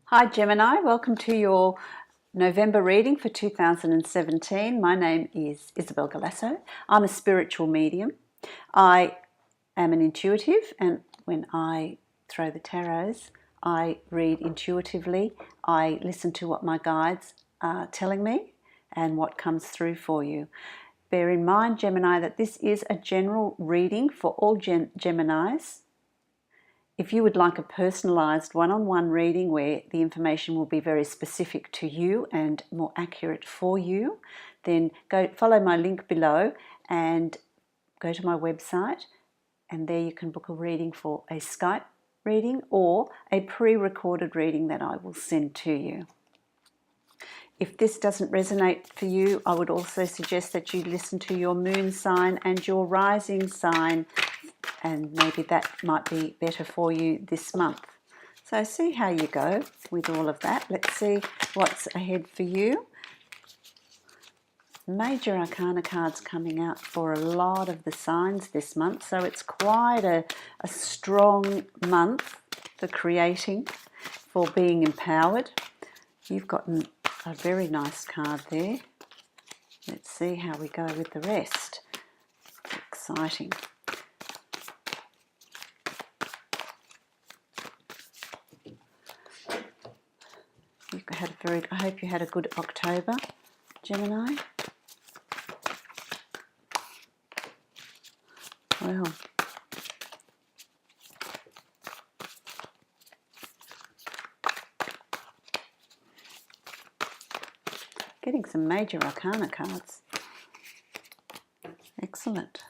Hi Gemini, welcome to your November reading for 2017. My name is Isabel Galasso. I'm a spiritual medium. I am an intuitive, and when I throw the tarots, I read intuitively. I listen to what my guides are telling me and what comes through for you. Bear in mind, Gemini, that this is a general reading for all Geminis. If you would like a personalised one-on-one reading where the information will be very specific to you and more accurate for you, then go follow my link below and go to my website, and there you can book a reading for a Skype reading or a pre-recorded reading that I will send to you. If this doesn't resonate for you, I would also suggest that you listen to your moon sign and your rising sign, and maybe that might be better for you this month. So see how you go with all of that. Let's see what's ahead for you. Major Arcana cards coming out for a lot of the signs this month, so it's quite a strong month for creating, for being empowered. You've got a very nice card there. Let's see how we go with the rest. Exciting. I hope you had a good October, Gemini. Well, getting some major Arcana cards. Excellent.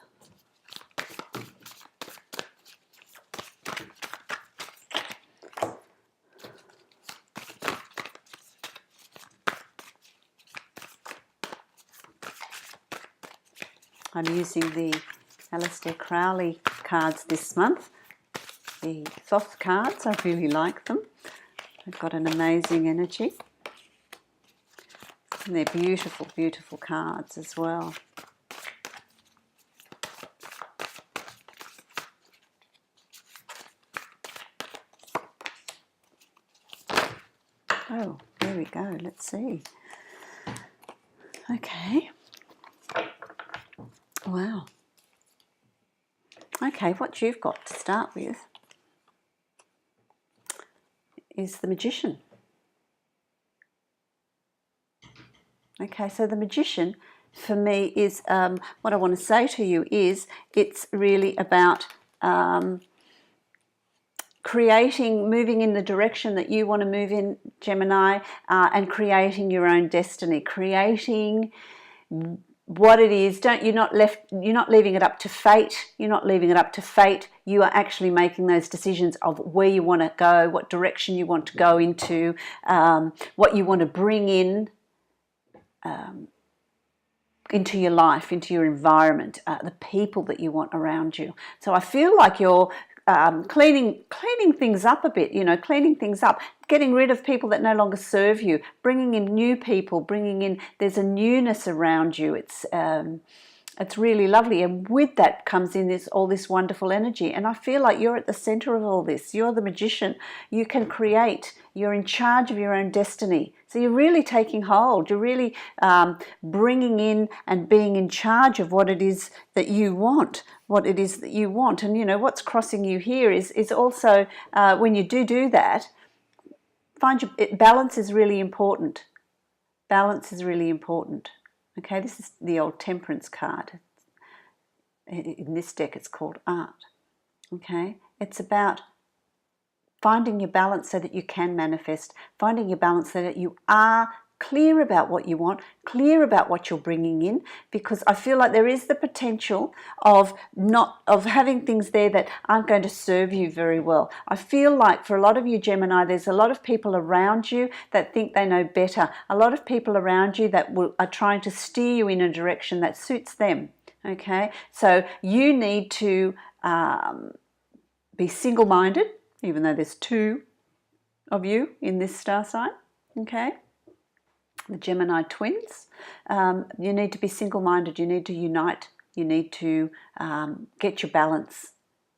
I'm using the Aleister Crowley cards this month. The Thoth cards, I really like them. They've got an amazing energy. And they're beautiful, beautiful cards as well. Oh, there we go. Let's see. Okay. Wow. Okay, what you've got to start with is the Magician. Okay, so the Magician for me is, what I want to say to you is, it's really about creating, moving in the direction that you want to move in, Gemini, and creating your own destiny, creating what it is. You're not leaving it up to fate. You're not leaving it up to fate. You are actually making those decisions of where you want to go, what direction you want to go into, what you want to bring in into your life, into your environment, the people that you want around you. So I feel like you're cleaning things up a bit, cleaning things up, getting rid of people that no longer serve you, bringing in new people, there's a newness around you. It's really lovely, and with that comes in all this wonderful energy, and I feel like you're at the center of all this. You're the Magician. You can create. You're in charge of your own destiny. So you're really taking hold. You're really bringing in and being in charge of what it is that you want, and what's crossing you here is also, when you do that, balance is really important. Balance is really important. Okay, this is the old Temperance card. In this deck, it's called Art. Okay, it's about finding your balance so that you can manifest, finding your balance so that you are clear about what you want, clear about what you're bringing in, because I feel like there is the potential of having things there that aren't going to serve you very well. I feel like for a lot of you Gemini, there's a lot of people around you that think they know better, a lot of people around you that are trying to steer you in a direction that suits them. Okay, so you need to be single-minded, even though there's two of you in this star sign. Okay, the Gemini twins. You need to be single-minded. You need to unite. You need to get your balance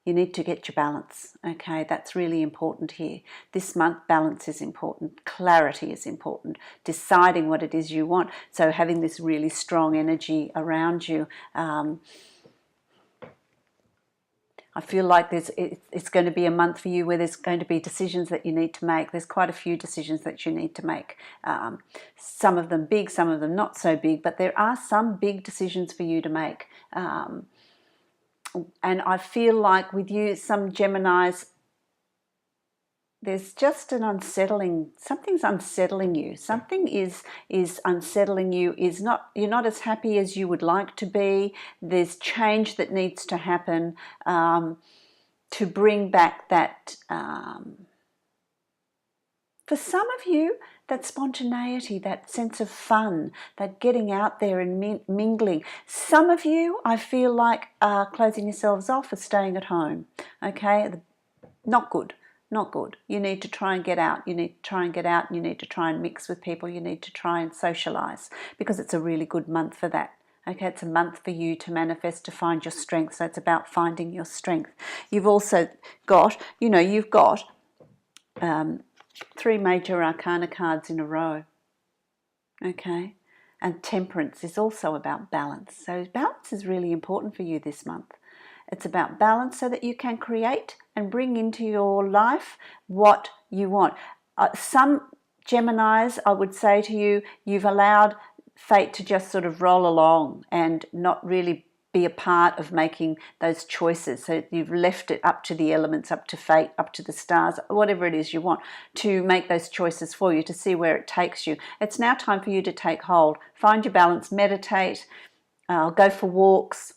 You need to get your balance, okay? That's really important here. This month, balance is important. Clarity is important. Deciding what it is you want. So having this really strong energy around you. I feel like it's going to be a month for you where there's going to be decisions that you need to make. There's quite a few decisions that you need to make. Some of them big, some of them not so big, but there are some big decisions for you to make. And I feel like with you, some Geminis, there's just an unsettling, something's unsettling you. Something is unsettling you, you're not as happy as you would like to be. There's change that needs to happen to bring back that, for some of you, that spontaneity, that sense of fun, that getting out there and mingling. Some of you, I feel like, are closing yourselves off or staying at home, okay? Not good. Not good. You need to try and get out. You need to try and get out. You need to try and mix with people. You need to try and socialize, because it's a really good month for that. Okay, it's a month for you to manifest, to find your strength. So it's about finding your strength. You've also got, you've got 3 major arcana cards in a row. Okay, and temperance is also about balance. So balance is really important for you this month. It's about balance so that you can create and bring into your life what you want. Some Geminis, I would say to you, you've allowed fate to just sort of roll along and not really be a part of making those choices. So you've left it up to the elements, up to fate, up to the stars, whatever it is you want, to make those choices for you, to see where it takes you. It's now time for you to take hold. Find your balance, meditate, go for walks.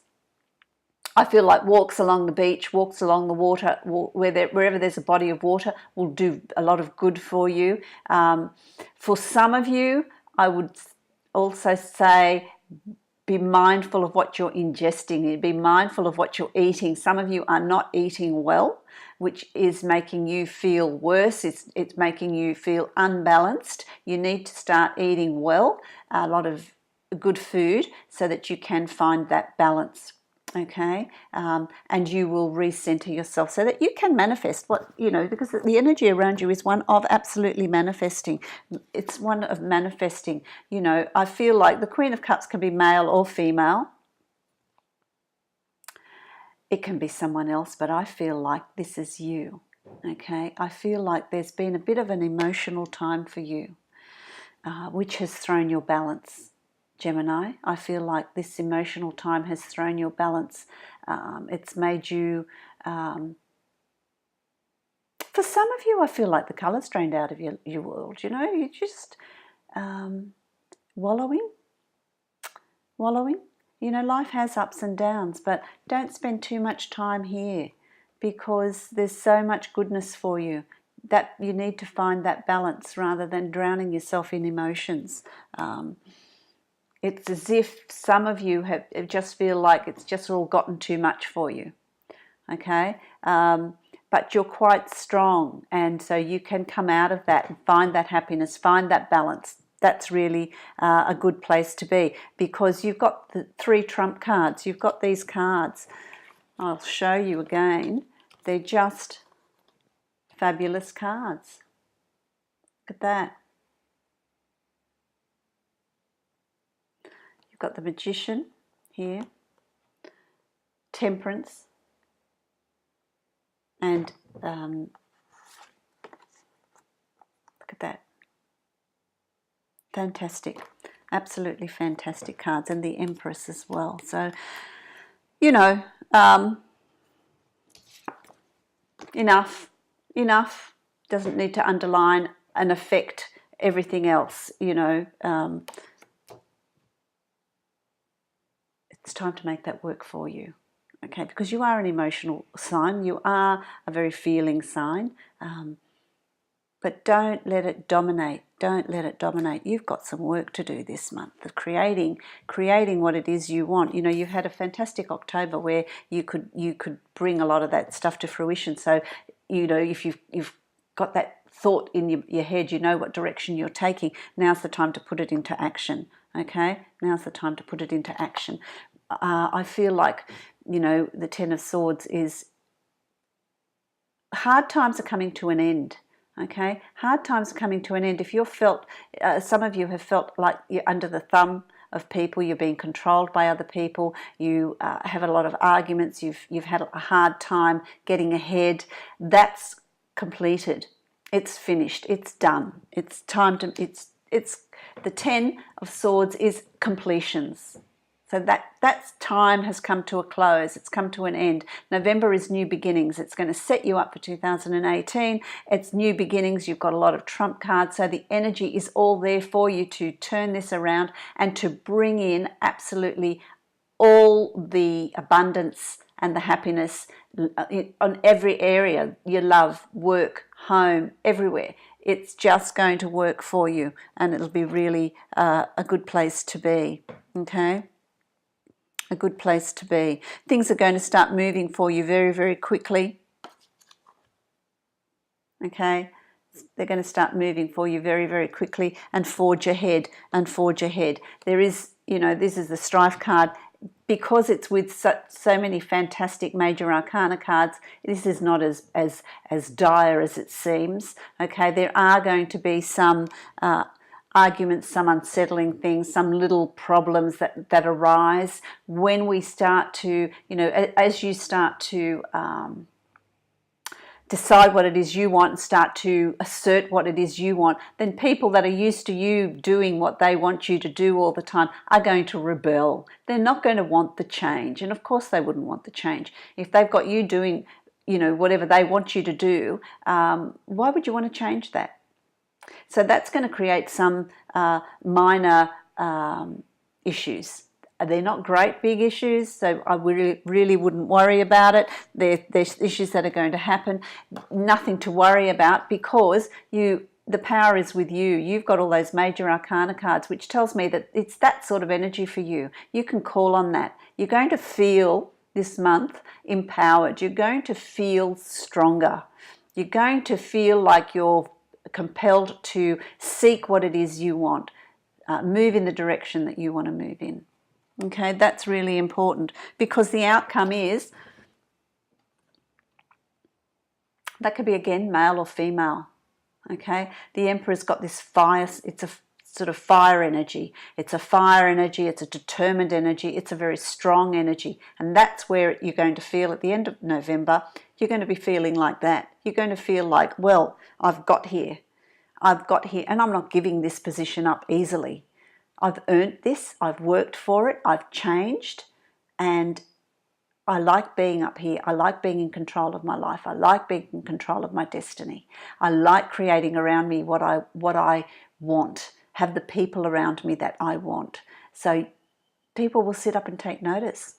I feel like walks along the beach, walks along the water, wherever there's a body of water will do a lot of good for you. For some of you, I would also say be mindful of what you're ingesting. Be mindful of what you're eating. Some of you are not eating well, which is making you feel worse. It's making you feel unbalanced. You need to start eating well, a lot of good food, so that you can find that balance. Okay, and you will recenter yourself so that you can manifest what, because the energy around you is one of absolutely manifesting. It's one of manifesting. I feel like the Queen of Cups can be male or female. It can be someone else, but I feel like this is you. Okay, I feel like there's been a bit of an emotional time for you, which has thrown your balance. Gemini, I feel like this emotional time has thrown your balance. It's made you, for some of you, I feel like the colour's drained out of your world. You're just wallowing. Life has ups and downs, but don't spend too much time here, because there's so much goodness for you that you need to find that balance rather than drowning yourself in emotions. It's as if some of you have just feel like it's just all gotten too much for you, okay? But you're quite strong, and so you can come out of that and find that happiness, find that balance. That's really a good place to be, because you've got the 3 trump cards. You've got these cards. I'll show you again. They're just fabulous cards. Look at that. Got the Magician here, Temperance, and look at that. Fantastic, absolutely fantastic cards, and the Empress as well. So, enough doesn't need to underline and affect everything else. It's time to make that work for you, okay? Because you are an emotional sign. You are a very feeling sign, but don't let it dominate. Don't let it dominate. You've got some work to do this month. The creating what it is you want. You've had a fantastic October where you could bring a lot of that stuff to fruition. So, if you've got that thought in your head, you know what direction you're taking. Now's the time to put it into action. Okay, now's the time to put it into action. I feel like, the Ten of Swords is hard times are coming to an end. Okay, hard times are coming to an end. If you've felt, some of you have felt like you're under the thumb of people, you're being controlled by other people, you have a lot of arguments, you've had a hard time getting ahead, that's completed. It's finished. It's done. It's time to. It's the 10 of Swords is completions. So that's time has come to a close. It's come to an end. November is new beginnings. It's going to set you up for 2018. It's new beginnings. You've got a lot of trump cards. So the energy is all there for you to turn this around and to bring in absolutely all the abundance and the happiness on every area, your love, work, home, everywhere. It's just going to work for you, and it'll be really a good place to be. Okay, a good place to be. Things are going to start moving for you very, very quickly. Okay, they're going to start moving for you very, very quickly, and forge ahead and forge ahead. There is, you know, this is the Strife card. Because it's with so many fantastic major arcana cards, this is not as dire as it seems. Okay, there are going to be some arguments, some unsettling things, some little problems that arise when we start to, you know, as you start to decide what it is you want and start to assert what it is you want, then people that are used to you doing what they want you to do all the time are going to rebel. They're not going to want the change. And of course they wouldn't want the change. If they've got you doing, you know, whatever they want you to do, why would you want to change that? So that's going to create some minor issues. They're not great big issues, so I really wouldn't worry about it. There's issues that are going to happen, nothing to worry about, because the power is with you. You've got all those major arcana cards, which tells me that it's that sort of energy for you. You can call on that. You're going to feel this month empowered. You're going to feel stronger. You're going to feel like you're compelled to seek what it is you want, move in the direction that you want to move in. Okay, that's really important, because the outcome is, that could be again male or female. Okay, the Emperor's got this fire, it's a sort of fire energy. It's a fire energy, it's a determined energy, it's a very strong energy. And that's where you're going to feel at the end of November, you're going to be feeling like that. You're going to feel like, well, I've got here, and I'm not giving this position up easily. I've earned this, I've worked for it, I've changed, and I like being up here. I like being in control of my life. I like being in control of my destiny. I like creating around me what I want, have the people around me that I want. So people will sit up and take notice.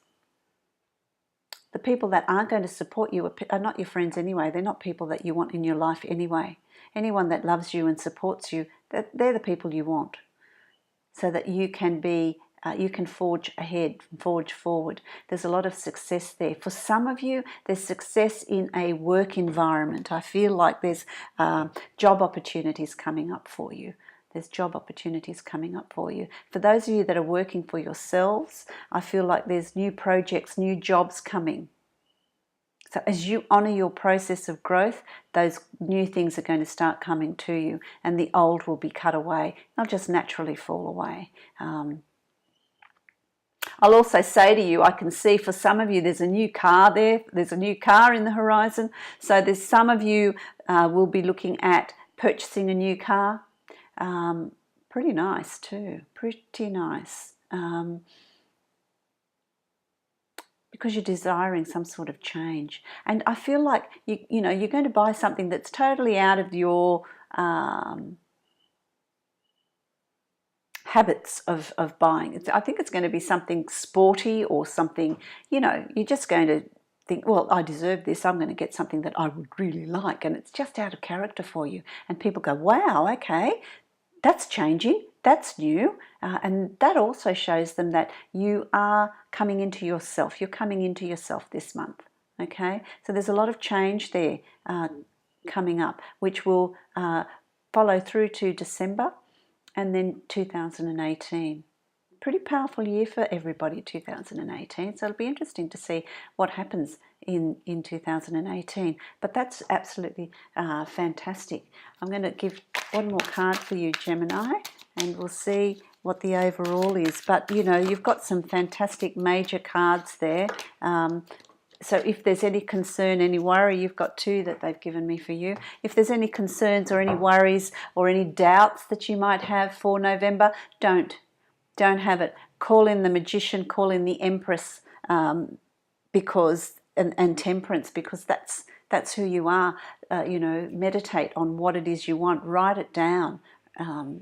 The people that aren't going to support you are not your friends anyway. They're not people that you want in your life anyway. Anyone that loves you and supports you, they're the people you want, so that you can be, you can forge ahead, forge forward. There's a lot of success there. For some of you, there's success in a work environment. I feel like there's job opportunities coming up for you. There's job opportunities coming up for you. For those of you that are working for yourselves, I feel like there's new projects, new jobs coming. So as you honour your process of growth, those new things are going to start coming to you, and the old will be cut away. They'll just naturally fall away. I'll also say to you, I can see for some of you there's a new car there. There's a new car in the horizon. So there's some of you will be looking at purchasing a new car. Pretty nice too, pretty nice. Because you're desiring some sort of change. And I feel like, you know, you're going to buy something that's totally out of your habits of buying. I think it's going to be something sporty or something, you know, you're just going to think, well, I deserve this, I'm going to get something that I would really like, and it's just out of character for you. And people go, wow, okay, that's changing, that's new, and that also shows them that you are coming into yourself. You're coming into yourself this month, okay? So there's a lot of change there coming up, which will follow through to December and then 2018. pretty powerful year for everybody, 2018. So it'll be interesting to see what happens in 2018. But that's absolutely fantastic. I'm going to give one more card for you, Gemini, and we'll see what the overall is. But, you know, you've got some fantastic major cards there. So if there's any concern, any worry, you've got two that they've given me for you. If there's any concerns or any worries or any doubts that you might have for November, don't have it. Call in the Magician, call in the Empress, because and Temperance, because that's who you are. You know, meditate on what it is you want. Write it down,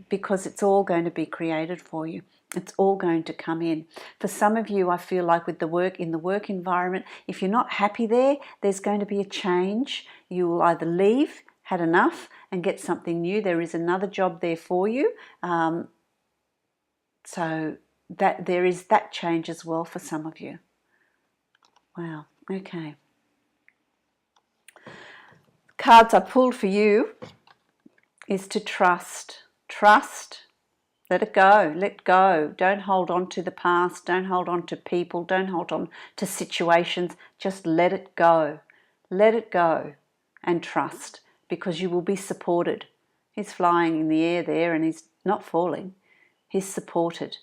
because it's all going to be created for you. It's all going to come in. For some of you, I feel like with the work, in the work environment, if you're not happy there, there's going to be a change. You will either leave, had enough, and get something new. There is another job there for you. So that there is that change as well for some of you. Wow, okay. Cards I pulled for you is to trust. Trust. Let it go. Let go. Don't hold on to the past. Don't hold on to people. Don't hold on to situations. Just let it go. Let it go and trust, because you will be supported. He's flying in the air there and he's not falling. He's supported.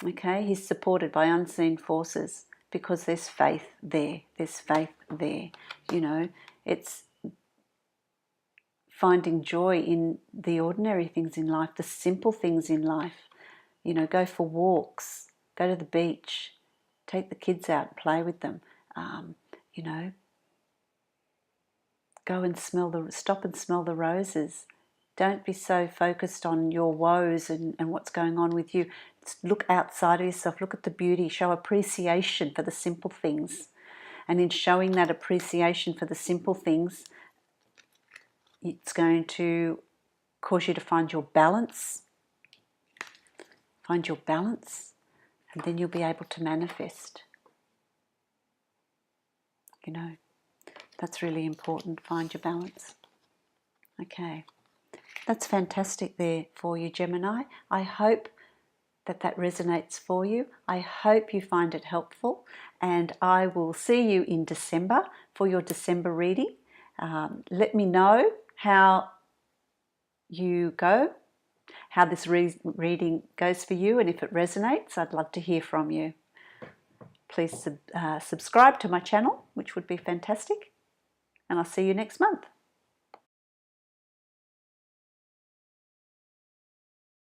Okay? He's supported by unseen forces, because there's faith there. There's faith there. You know, it's finding joy in the ordinary things in life, the simple things in life. You know, go for walks, go to the beach, take the kids out and play with them. You know, go and stop and smell the roses. Don't be so focused on your woes and what's going on with you. Look outside of yourself, look at the beauty, show appreciation for the simple things. And in showing that appreciation for the simple things, it's going to cause you to find your balance. Find your balance, and then you'll be able to manifest. You know, that's really important. Find your balance. Okay, that's fantastic there for you, Gemini. I hope that resonates for you. I hope you find it helpful, and I will see you in December for your December reading. Let me know how you go, how this reading goes for you, and if it resonates, I'd love to hear from you. Please subscribe to my channel, which would be fantastic, and I'll see you next month.